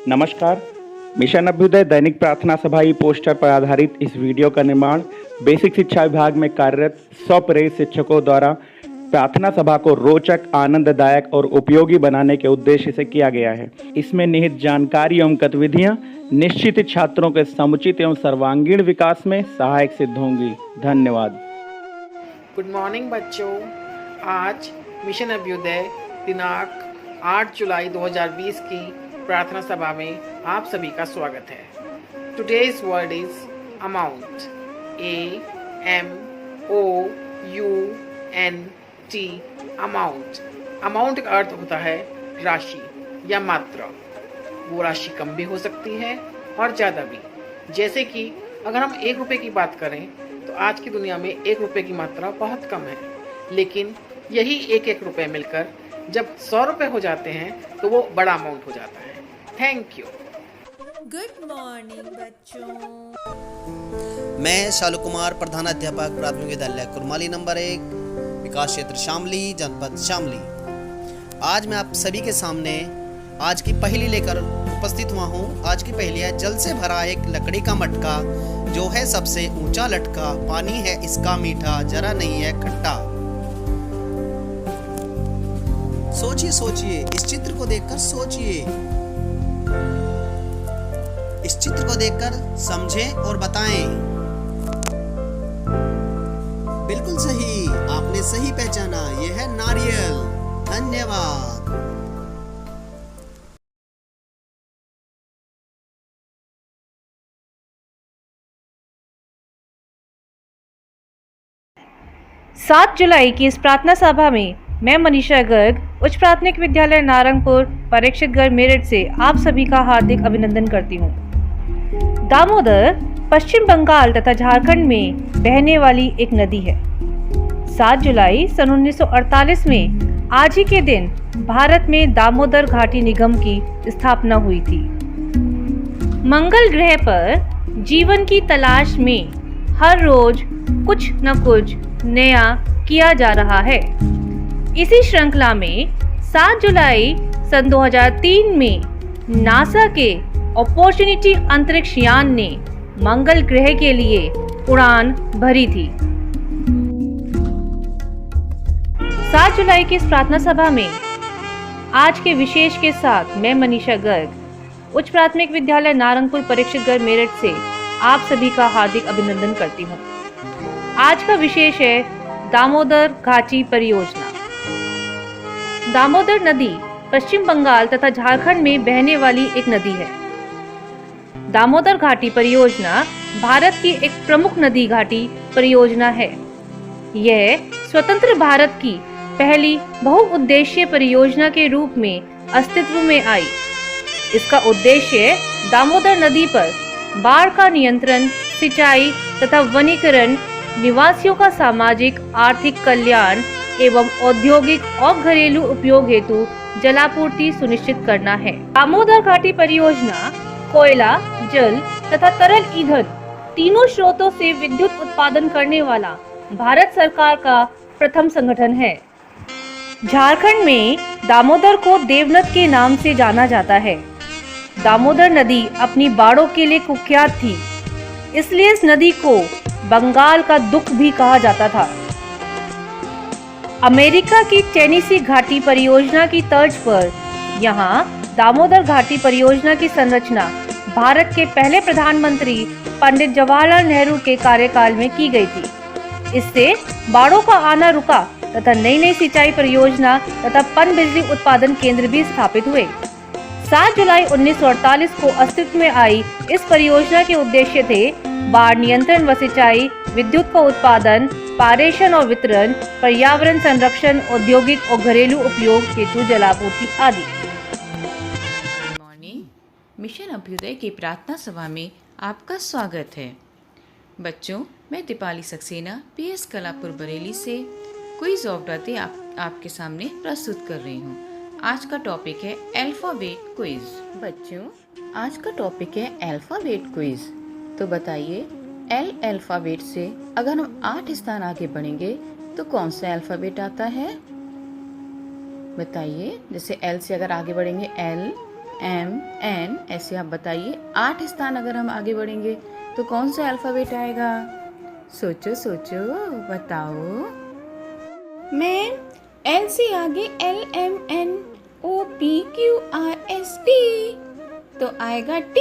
नमस्कार। मिशन अभ्युदय दैनिक प्रार्थना सभा ई पोस्टर पर आधारित इस वीडियो का निर्माण बेसिक शिक्षा विभाग में कार्यरत 100 प्रेरित शिक्षकों द्वारा प्रार्थना सभा को रोचक, आनंददायक और उपयोगी बनाने के उद्देश्य से किया गया है। इसमें निहित जानकारी एवं गतिविधियां निश्चित छात्रों के समुचित एवं सर्वांगीण विकास में सहायक सिद्ध होंगी। धन्यवाद। गुड मॉर्निंग बच्चों। आज मिशन अभ्युदय दिनांक 8 जुलाई 2020 की प्रार्थना सभा में आप सभी का स्वागत है। Today's word is amount. AMOUNT। Amount. Amount का अर्थ होता है राशि या मात्रा। वो राशि कम भी हो सकती है और ज़्यादा भी। जैसे कि अगर हम 1 रुपये की बात करें तो आज की दुनिया में 1 रुपये की मात्रा बहुत कम है, लेकिन यही 1 रुपये मिलकर जब 100 रुपये हो जाते हैं तो वो बड़ा अमाउंट हो जाता है। Thank you. गुड मॉर्निंग बच्चों। मैं शालू कुमार, प्रधानाध्यापक प्राथमिक विद्यालय कुरमाली नंबर 1, विकास क्षेत्र शामली, जनपद शामली। आज मैं आप सभी के सामने आज की पहेली लेकर उपस्थित हुआ हूँ। आज की पहेली है, जल से भरा एक लकड़ी का मटका, जो है सबसे ऊंचा लटका, पानी है इसका मीठा, जरा नहीं है खट्टा। सोचिए सोचिए, इस चित्र को देखकर सोचिए, इस चित्र को देखकर समझें और बताएं। बिल्कुल सही, आपने सही पहचाना, यह है नारियल। धन्यवाद। सात जुलाई की इस प्रार्थना सभा में मैं मनीषा गर्ग, उच्च प्राथमिक विद्यालय नारंगपुर, परीक्षित गर्ग मेरठ से आप सभी का हार्दिक अभिनंदन करती हूँ। दामोदर पश्चिम बंगाल तथा झारखंड में बहने वाली एक नदी है। 7 जुलाई सन 1948 में आज ही के दिन भारत में दामोदर घाटी निगम की स्थापना हुई थी। मंगल ग्रह पर जीवन की तलाश में हर रोज कुछ न कुछ नया किया जा रहा है। इसी श्रृंखला में 7 जुलाई सन 2003 में नासा के अपॉर्चुनिटी अंतरिक्ष यान ने मंगल ग्रह के लिए उड़ान भरी थी। 7 जुलाई की इस प्रार्थना सभा में आज के विशेष के साथ मैं मनीषा गर्ग, उच्च प्राथमिक विद्यालय नारंगपुर, परीक्षित गर्ग मेरठ से आप सभी का हार्दिक अभिनंदन करती हूँ। आज का विशेष है दामोदर घाटी परियोजना। दामोदर नदी पश्चिम बंगाल तथा झारखंड में बहने वाली एक नदी है। दामोदर घाटी परियोजना भारत की एक प्रमुख नदी घाटी परियोजना है। यह स्वतंत्र भारत की पहली बहुउद्देशीय परियोजना के रूप में अस्तित्व में आई। इसका उद्देश्य दामोदर नदी पर बाढ़ का नियंत्रण, सिंचाई तथा वनीकरण, निवासियों का सामाजिक आर्थिक कल्याण एवं औद्योगिक और घरेलू उपयोग हेतु जलापूर्ति सुनिश्चित करना है। दामोदर घाटी परियोजना कोयला, जल तथा तरल ईंधन तीनों स्रोतों से विद्युत उत्पादन करने वाला भारत सरकार का प्रथम संगठन है। झारखंड में दामोदर को देवनद के नाम से जाना जाता है। दामोदर नदी अपनी बाढ़ों के लिए कुख्यात थी, इसलिए इस नदी को बंगाल का दुख भी कहा जाता था। अमेरिका की टेनेसी घाटी परियोजना की तर्ज पर यहाँ दामोदर घाटी परियोजना की संरचना भारत के पहले प्रधानमंत्री पंडित जवाहरलाल नेहरू के कार्यकाल में की गई थी। इससे बाढ़ों का आना रुका तथा नई नई सिंचाई परियोजना तथा पनबिजली उत्पादन केंद्र भी स्थापित हुए। 7 जुलाई 1948 को अस्तित्व में आई इस परियोजना के उद्देश्य थे बाढ़ नियंत्रण व सिंचाई, विद्युत का उत्पादन, पारेषण और वितरण, पर्यावरण संरक्षण, औद्योगिक और घरेलू उपयोग हेतु जलापूर्ति आदि। मॉर्निंग। मिशन अभ्युदय की प्रार्थना सभा में आपका स्वागत है। बच्चों, मैं दीपाली सक्सेना PS कलापुर बरेली से क्विज ऑफ द डे आपके सामने प्रस्तुत कर रही हूँ। आज का टॉपिक है अल्फाबेट क्विज। बच्चों, आज का टॉपिक है अल्फाबेट क्विज। तो बताइए, एल अल्फाबेट से अगर हम 8 स्थान आगे बढ़ेंगे तो कौन सा अल्फाबेट आता है? बताइए। जैसे एल से अगर आगे बढ़ेंगे L, M, N, ऐसे आप बताइए 8 स्थान अगर हम आगे बढ़ेंगे तो कौन सा अल्फ़ाबेट आएगा? सोचो सोचो, बताओ। मैम, L से आगे L, M, N, O, P, Q, R, S, T तो आएगा T।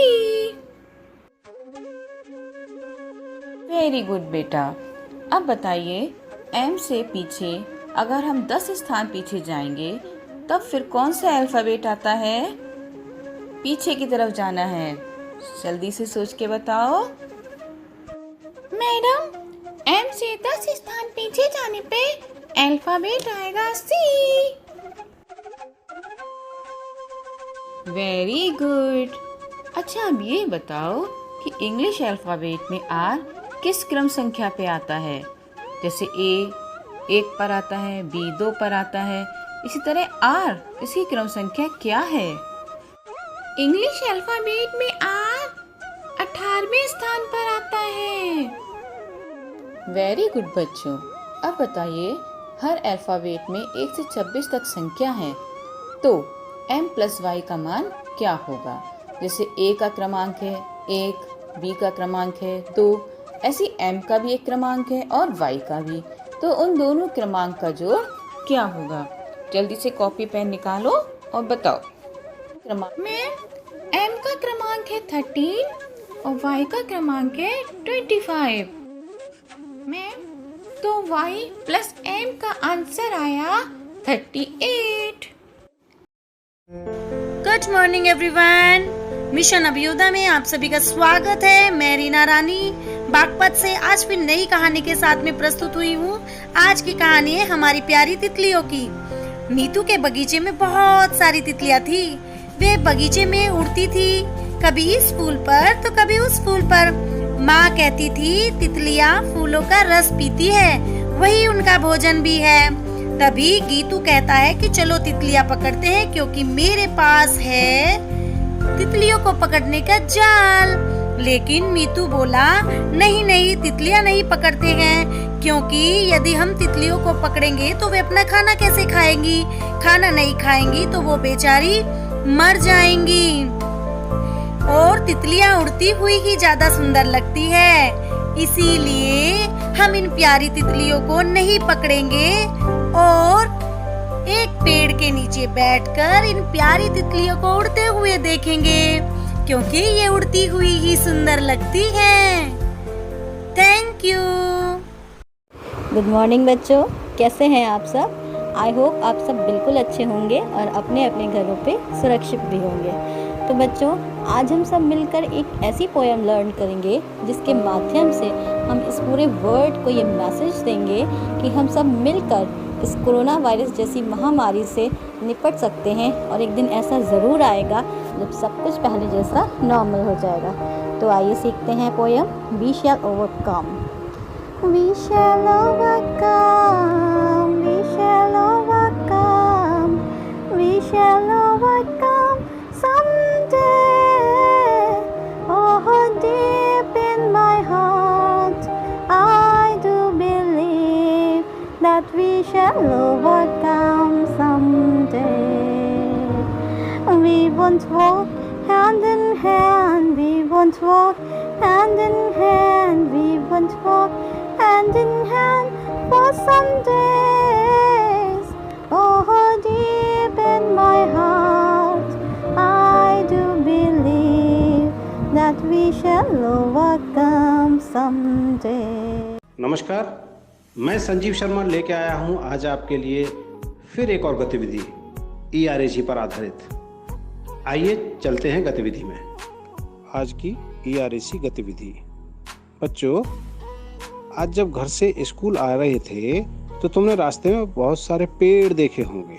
वेरी गुड बेटा। अब बताइए M से पीछे अगर हम 10 स्थान पीछे जाएंगे तब फिर कौन सा अल्फ़ाबेट आता है? पीछे की तरफ जाना है, जल्दी से सोच के बताओ। मैडम, M से 10 स्थान पीछे जाने पे अल्फ़ाबेट आएगा C। Very good. अच्छा, अब ये बताओ कि इंग्लिश अल्फ़ाबेट में R किस क्रम संख्या पे आता है? जैसे A 1 पर आता है, B 2 पर आता है, इसी तरह R इसकी क्रम संख्या क्या है? इंग्लिश अल्फ़ाबेट में R 18वें स्थान पर आता है। वेरी गुड बच्चों। अब बताइए हर अल्फ़ाबेट में 1 से 26 तक संख्या है, तो M + Y का मान क्या होगा? जैसे A का क्रमांक है 1, B का क्रमांक है 2, ऐसी M का भी एक क्रमांक है और Y का भी, तो उन दोनों क्रमांक का जोड़ क्या होगा? जल्दी से कॉपी पेन निकालो और बताओ। मैम, M का क्रमांक है 13 और Y का क्रमांक है 25। मैम, तो Y + M का आंसर आया 38। Good morning everyone. मिशन अभियोदा में आप सभी का स्वागत है। मैं रीना रानी बागपत से आज फिर नई कहानी के साथ में प्रस्तुत हुई हूँ। आज की कहानी है हमारी प्यारी तितलियों की। नीतू के बगीचे में बहुत सारी तितलियाँ थी। वे बगीचे में उड़ती थी, कभी इस फूल पर तो कभी उस फूल पर। माँ कहती थी तितलियाँ फूलों का रस पीती है, वही उनका भोजन भी है। तभी गीतू कहता है कि चलो तितलियाँ पकड़ते हैं, क्योंकि मेरे पास है तितलियों को पकड़ने का जाल। लेकिन मीतू बोला नहीं नहीं, तितलियाँ नहीं पकड़ते हैं, क्योंकि यदि हम तितलियों को पकड़ेंगे तो वे अपना खाना कैसे खाएंगी? खाना नहीं खाएंगी तो वो बेचारी मर जाएंगी। और तितलियाँ उड़ती हुई ही ज्यादा सुंदर लगती है, इसीलिए हम इन प्यारी तितलियों को नहीं पकड़ेंगे और एक पेड़ के नीचे बैठकर इन प्यारी तितलियों को उड़ते हुए देखेंगे, क्योंकि ये उड़ती हुई ही सुंदर लगती है। Thank you. गुड मॉर्निंग बच्चों, कैसे हैं आप सब? आई होप आप सब बिल्कुल अच्छे होंगे और अपने अपने घरों पे सुरक्षित भी होंगे। तो बच्चों, आज हम सब मिलकर एक ऐसी पोएम लर्न करेंगे जिसके माध्यम से हम इस पूरे वर्ल्ड को ये मैसेज देंगे कि हम सब मिलकर इस कोरोना वायरस जैसी महामारी से निपट सकते हैं, और एक दिन ऐसा ज़रूर आएगा जब सब कुछ पहले जैसा नॉर्मल हो जाएगा। तो आइए सीखते हैं poem we shall overcome. We shall overcome, we shall overcome, we shall overcome someday. Oh, deep in my heart, I do believe that we shall overcome someday. We won't walk hand in hand, we won't walk hand in hand, we won't walk hand in hand for some days. Oh, deep in my heart, I do believe that we shall overcome someday. नमस्कार, मैं संजीव शर्मा लेके आया हूँ आज आपके लिए फिर एक और गतिविधि ERAC पर आधारित। आइए चलते हैं गतिविधि में। आज की ERAC गतिविधि। बच्चों, आज जब घर से स्कूल आ रहे थे तो तुमने रास्ते में बहुत सारे पेड़ देखे होंगे।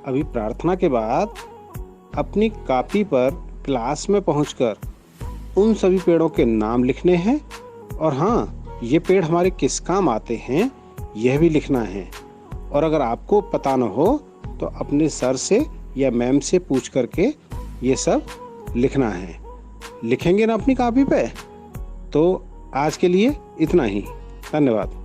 अभी प्रार्थना के बाद अपनी कॉपी पर क्लास में पहुंचकर उन सभी पेड़ों के नाम लिखने हैं, और हाँ, ये पेड़ हमारे किस काम आते हैं यह भी लिखना है। और अगर आपको पता न हो तो अपने सर से या मैम से पूछ करके ये सब लिखना है। लिखेंगे ना अपनी कॉपी पे? तो आज के लिए इतना ही। धन्यवाद।